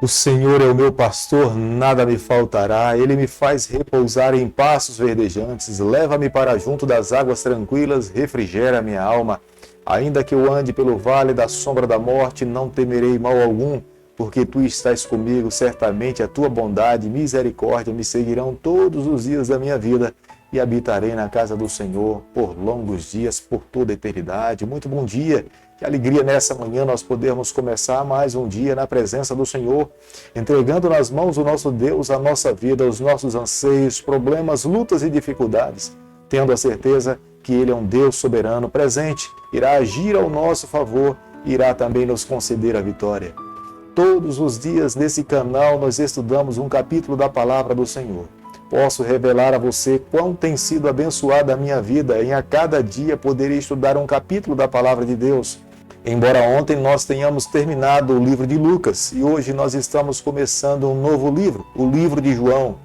O Senhor é o meu pastor, nada me faltará. Ele me faz repousar em pastos verdejantes. Leva-me para junto das águas tranquilas, refrigera minha alma. Ainda que eu ande pelo vale da sombra da morte, não temerei mal algum, porque tu estás comigo. Certamente a tua bondade e misericórdia me seguirão todos os dias da minha vida, e habitarei na casa do Senhor por longos dias, por toda a eternidade. Muito bom dia. Que alegria nessa manhã nós podermos começar mais um dia na presença do Senhor, entregando nas mãos do nosso Deus a nossa vida, os nossos anseios, problemas, lutas e dificuldades, tendo a certeza que Ele é um Deus soberano, presente, irá agir ao nosso favor, irá também nos conceder a vitória. Todos os dias nesse canal nós estudamos um capítulo da Palavra do Senhor. Posso revelar a você quão tem sido abençoada a minha vida em a cada dia poder estudar um capítulo da Palavra de Deus. Embora ontem nós tenhamos terminado o livro de Lucas e hoje nós estamos começando um novo livro, o livro de João.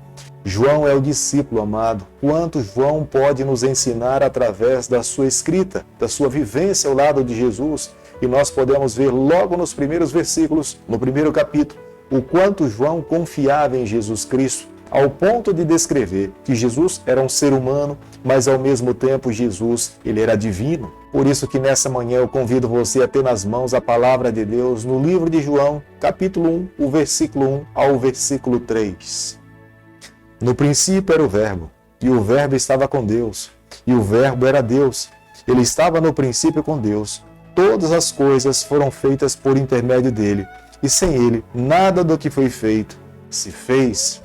João é o discípulo amado. Quanto João pode nos ensinar através da sua escrita, da sua vivência ao lado de Jesus? E nós podemos ver logo nos primeiros versículos, no primeiro capítulo, o quanto João confiava em Jesus Cristo, ao ponto de descrever que Jesus era um ser humano, mas ao mesmo tempo Jesus, ele era divino. Por isso que nessa manhã eu convido você a ter nas mãos a palavra de Deus no livro de João, capítulo 1, o versículo 1 ao versículo 3. No princípio era o Verbo, e o Verbo estava com Deus, e o Verbo era Deus. Ele estava no princípio com Deus. Todas as coisas foram feitas por intermédio dele, e sem ele, nada do que foi feito se fez.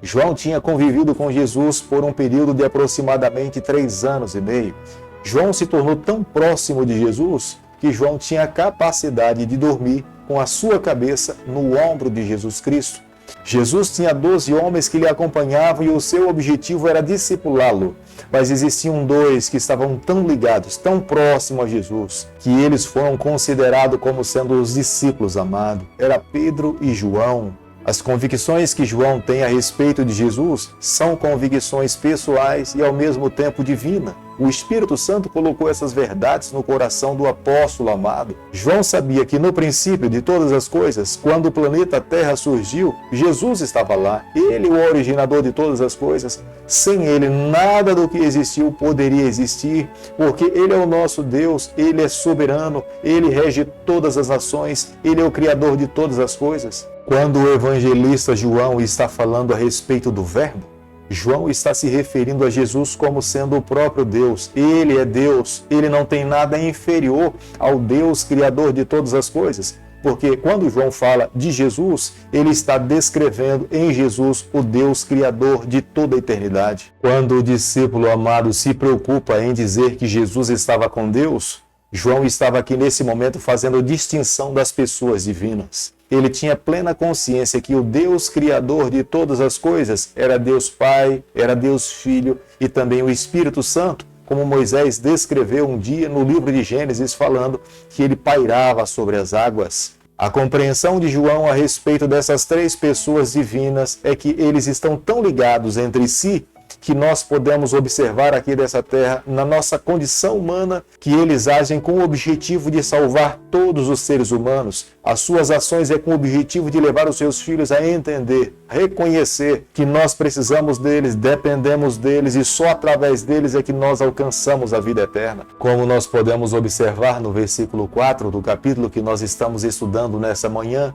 João tinha convivido com Jesus por um período de aproximadamente 3 anos e meio. João se tornou tão próximo de Jesus que João tinha a capacidade de dormir com a sua cabeça no ombro de Jesus Cristo. Jesus tinha 12 homens que lhe acompanhavam e o seu objetivo era discipulá-lo. Mas existiam 2 que estavam tão ligados, tão próximos a Jesus, que eles foram considerados como sendo os discípulos amados. Era Pedro e João. As convicções que João tem a respeito de Jesus são convicções pessoais e ao mesmo tempo divinas. O Espírito Santo colocou essas verdades no coração do apóstolo amado. João sabia que no princípio de todas as coisas, quando o planeta Terra surgiu, Jesus estava lá. Ele é o originador de todas as coisas. Sem ele, nada do que existiu poderia existir, porque ele é o nosso Deus, ele é soberano, ele rege todas as nações, ele é o criador de todas as coisas. Quando o evangelista João está falando a respeito do Verbo, João está se referindo a Jesus como sendo o próprio Deus. Ele é Deus, ele não tem nada inferior ao Deus criador de todas as coisas. Porque quando João fala de Jesus, ele está descrevendo em Jesus o Deus criador de toda a eternidade. Quando o discípulo amado se preocupa em dizer que Jesus estava com Deus, João estava aqui nesse momento fazendo distinção das pessoas divinas. Ele tinha plena consciência que o Deus Criador de todas as coisas era Deus Pai, era Deus Filho e também o Espírito Santo, como Moisés descreveu um dia no livro de Gênesis, falando que ele pairava sobre as águas. A compreensão de João a respeito dessas 3 pessoas divinas é que eles estão tão ligados entre si que nós podemos observar aqui dessa terra, na nossa condição humana, que eles agem com o objetivo de salvar todos os seres humanos. As suas ações é com o objetivo de levar os seus filhos a entender, reconhecer que nós precisamos deles, dependemos deles e só através deles é que nós alcançamos a vida eterna. Como nós podemos observar no versículo 4 do capítulo que nós estamos estudando nessa manhã,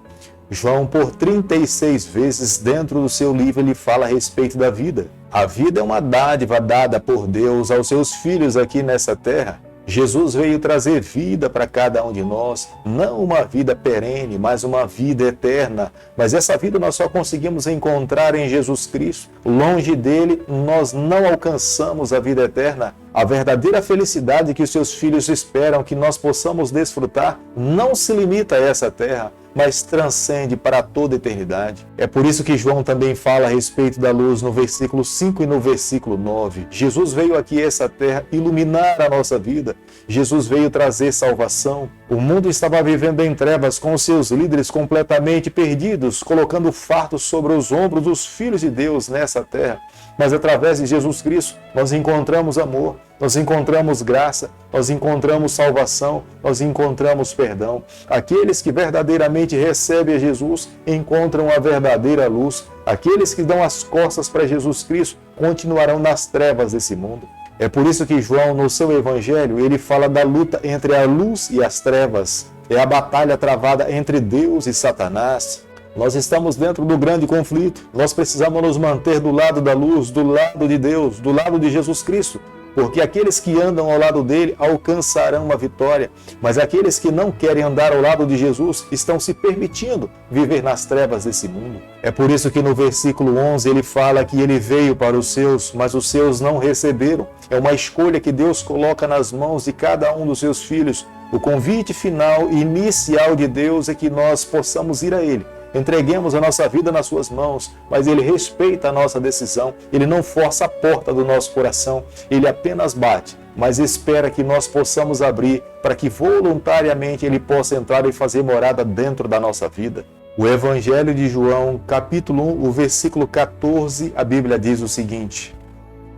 João, por 36 vezes dentro do seu livro, ele fala a respeito da vida. A vida é uma dádiva dada por Deus aos seus filhos aqui nessa terra. Jesus veio trazer vida para cada um de nós, não uma vida perene, mas uma vida eterna. Mas essa vida nós só conseguimos encontrar em Jesus Cristo. Longe dele, nós não alcançamos a vida eterna. A verdadeira felicidade que os seus filhos esperam que nós possamos desfrutar não se limita a essa terra, mas transcende para toda a eternidade. É por isso que João também fala a respeito da luz no versículo 5 e no versículo 9. Jesus veio aqui a essa terra iluminar a nossa vida. Jesus veio trazer salvação. O mundo estava vivendo em trevas com os seus líderes completamente perdidos, colocando fardos sobre os ombros dos filhos de Deus nessa terra. Mas através de Jesus Cristo, nós encontramos amor. nós encontramos graça, nós encontramos salvação, nós encontramos perdão. Aqueles que verdadeiramente recebem a Jesus encontram a verdadeira luz. Aqueles que dão as costas para Jesus Cristo continuarão nas trevas desse mundo. É por isso que João, no seu evangelho, ele fala da luta entre a luz e as trevas. É a batalha travada entre Deus e Satanás. Nós estamos dentro do grande conflito. Nós precisamos nos manter do lado da luz, do lado de Deus, do lado de Jesus Cristo. Porque aqueles que andam ao lado dele alcançarão a vitória. Mas aqueles que não querem andar ao lado de Jesus estão se permitindo viver nas trevas desse mundo. É por isso que no versículo 11 ele fala que ele veio para os seus, mas os seus não receberam. É uma escolha que Deus coloca nas mãos de cada um dos seus filhos. O convite final e inicial de Deus é que nós possamos ir a ele. Entreguemos a nossa vida nas suas mãos, mas ele respeita a nossa decisão, ele não força a porta do nosso coração, ele apenas bate, mas espera que nós possamos abrir para que voluntariamente ele possa entrar e fazer morada dentro da nossa vida. O Evangelho de João, capítulo 1, o versículo 14, a Bíblia diz o seguinte: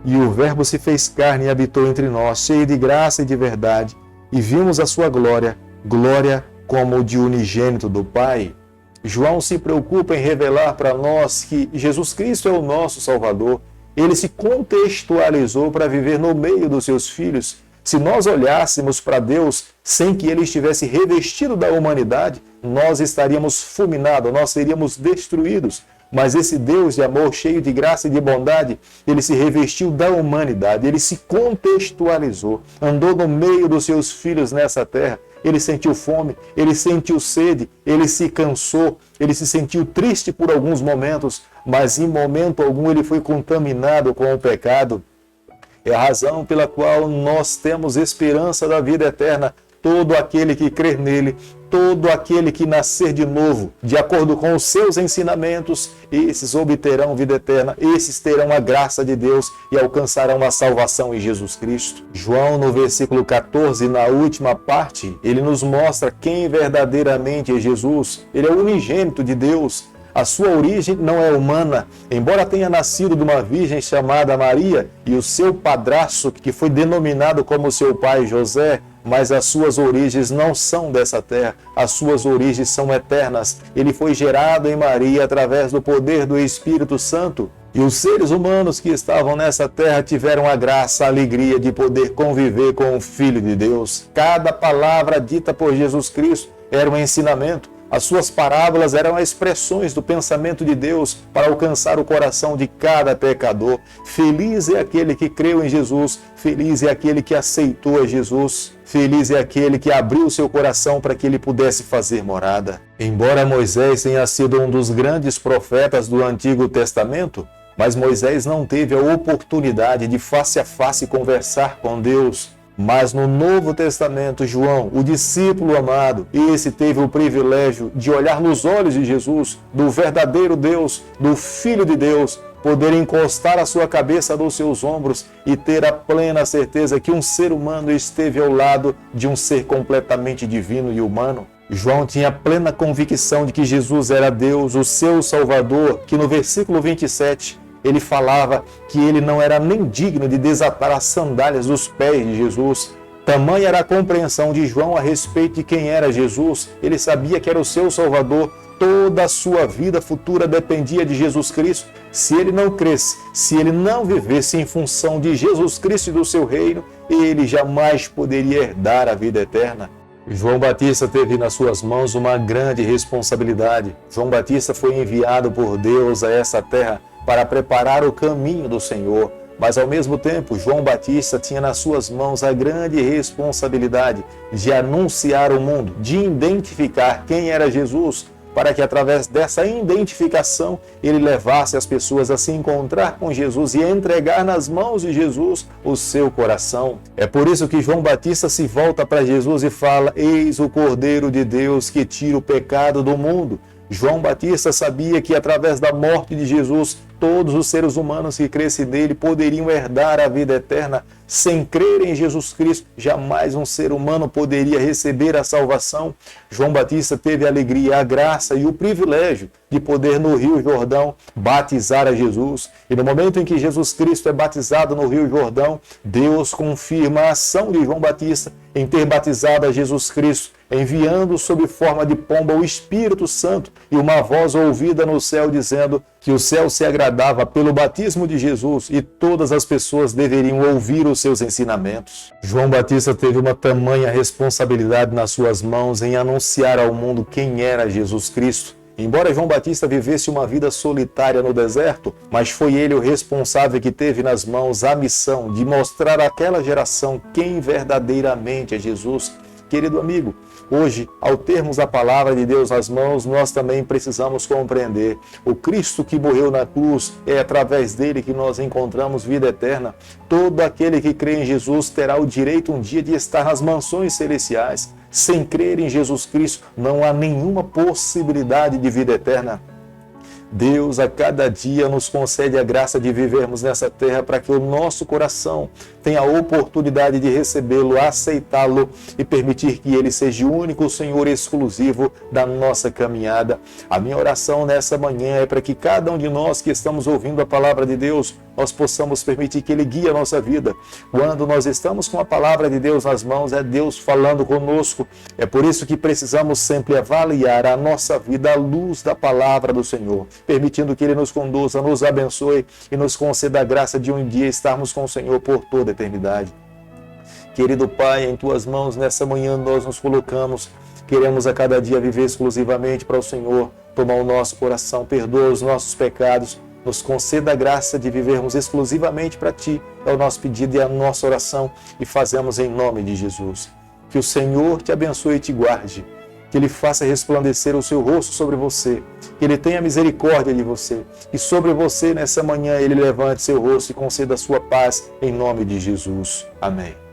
E o Verbo se fez carne e habitou entre nós, cheio de graça e de verdade, e vimos a sua glória, glória como de unigênito do Pai. João se preocupa em revelar para nós que Jesus Cristo é o nosso Salvador. Ele se contextualizou para viver no meio dos seus filhos. Se nós olhássemos para Deus sem que ele estivesse revestido da humanidade, nós estaríamos fulminados, nós seríamos destruídos. Mas esse Deus de amor, cheio de graça e de bondade, ele se revestiu da humanidade, ele se contextualizou, andou no meio dos seus filhos nessa terra. Ele sentiu fome, ele sentiu sede, ele se cansou, ele se sentiu triste por alguns momentos, mas em momento algum ele foi contaminado com o pecado. É a razão pela qual nós temos esperança da vida eterna. Todo aquele que crer nele, todo aquele que nascer de novo, de acordo com os seus ensinamentos, esses obterão vida eterna, esses terão a graça de Deus e alcançarão a salvação em Jesus Cristo. João, no versículo 14, na última parte, ele nos mostra quem verdadeiramente é Jesus. Ele é o unigênito de Deus. A sua origem não é humana, embora tenha nascido de uma virgem chamada Maria e o seu padrasto, que foi denominado como seu pai José, mas as suas origens não são dessa terra, as suas origens são eternas. Ele foi gerado em Maria através do poder do Espírito Santo. E os seres humanos que estavam nessa terra tiveram a graça, a alegria de poder conviver com o Filho de Deus. Cada palavra dita por Jesus Cristo era um ensinamento. As suas parábolas eram expressões do pensamento de Deus para alcançar o coração de cada pecador. Feliz é aquele que creu em Jesus, feliz é aquele que aceitou a Jesus, feliz é aquele que abriu seu coração para que ele pudesse fazer morada. Embora Moisés tenha sido um dos grandes profetas do Antigo Testamento, mas Moisés não teve a oportunidade de face a face conversar com Deus. Mas no Novo Testamento, João, o discípulo amado, esse teve o privilégio de olhar nos olhos de Jesus, do verdadeiro Deus, do Filho de Deus, poder encostar a sua cabeça nos seus ombros e ter a plena certeza que um ser humano esteve ao lado de um ser completamente divino e humano. João tinha plena convicção de que Jesus era Deus, o seu Salvador, que no versículo 27, ele falava que ele não era nem digno de desatar as sandálias dos pés de Jesus. Tamanha era a compreensão de João a respeito de quem era Jesus. Ele sabia que era o seu Salvador. Toda a sua vida futura dependia de Jesus Cristo. Se ele não cresce, se ele não vivesse em função de Jesus Cristo e do seu reino, ele jamais poderia herdar a vida eterna. João Batista teve nas suas mãos uma grande responsabilidade. João Batista foi enviado por Deus a essa terra para preparar o caminho do Senhor. Mas ao mesmo tempo, João Batista tinha nas suas mãos a grande responsabilidade de anunciar ao mundo, de identificar quem era Jesus, para que através dessa identificação ele levasse as pessoas a se encontrar com Jesus e a entregar nas mãos de Jesus o seu coração. É por isso que João Batista se volta para Jesus e fala: eis o Cordeiro de Deus que tira o pecado do mundo. João Batista sabia que através da morte de Jesus, todos os seres humanos que crescem nele poderiam herdar a vida eterna. Sem crer em Jesus Cristo, jamais um ser humano poderia receber a salvação. João Batista teve a alegria, a graça e o privilégio de poder no Rio Jordão batizar a Jesus. E no momento em que Jesus Cristo é batizado no Rio Jordão, Deus confirma a ação de João Batista em ter batizado a Jesus Cristo, enviando sob forma de pomba o Espírito Santo e uma voz ouvida no céu dizendo que o céu se agradava pelo batismo de Jesus e todas as pessoas deveriam ouvir os seus ensinamentos. João Batista teve uma tamanha responsabilidade nas suas mãos em anunciar ao mundo quem era Jesus Cristo. Embora João Batista vivesse uma vida solitária no deserto, mas foi ele o responsável que teve nas mãos a missão de mostrar àquela geração quem verdadeiramente é Jesus. Querido amigo, hoje, ao termos a palavra de Deus nas mãos, nós também precisamos compreender o Cristo que morreu na cruz, é através dele que nós encontramos vida eterna. Todo aquele que crê em Jesus terá o direito um dia de estar nas mansões celestiais. Sem crer em Jesus Cristo, não há nenhuma possibilidade de vida eterna. Deus a cada dia nos concede a graça de vivermos nessa terra para que o nosso coração tenha a oportunidade de recebê-lo, aceitá-lo e permitir que ele seja o único Senhor exclusivo da nossa caminhada. A minha oração nessa manhã é para que cada um de nós que estamos ouvindo a palavra de Deus, nós possamos permitir que ele guie a nossa vida. Quando nós estamos com a palavra de Deus nas mãos, é Deus falando conosco. É por isso que precisamos sempre avaliar a nossa vida à luz da palavra do Senhor, permitindo que ele nos conduza, nos abençoe e nos conceda a graça de um dia estarmos com o Senhor por toda a eternidade. Querido Pai, em tuas mãos nessa manhã nós nos colocamos. Queremos a cada dia viver exclusivamente para o Senhor. Toma o nosso coração, perdoa os nossos pecados, nos conceda a graça de vivermos exclusivamente para Ti. É o nosso pedido e a nossa oração e fazemos em nome de Jesus. Que o Senhor te abençoe e te guarde. Que Ele faça resplandecer o seu rosto sobre você, que Ele tenha misericórdia de você, e sobre você nessa manhã Ele levante seu rosto e conceda a sua paz, em nome de Jesus. Amém.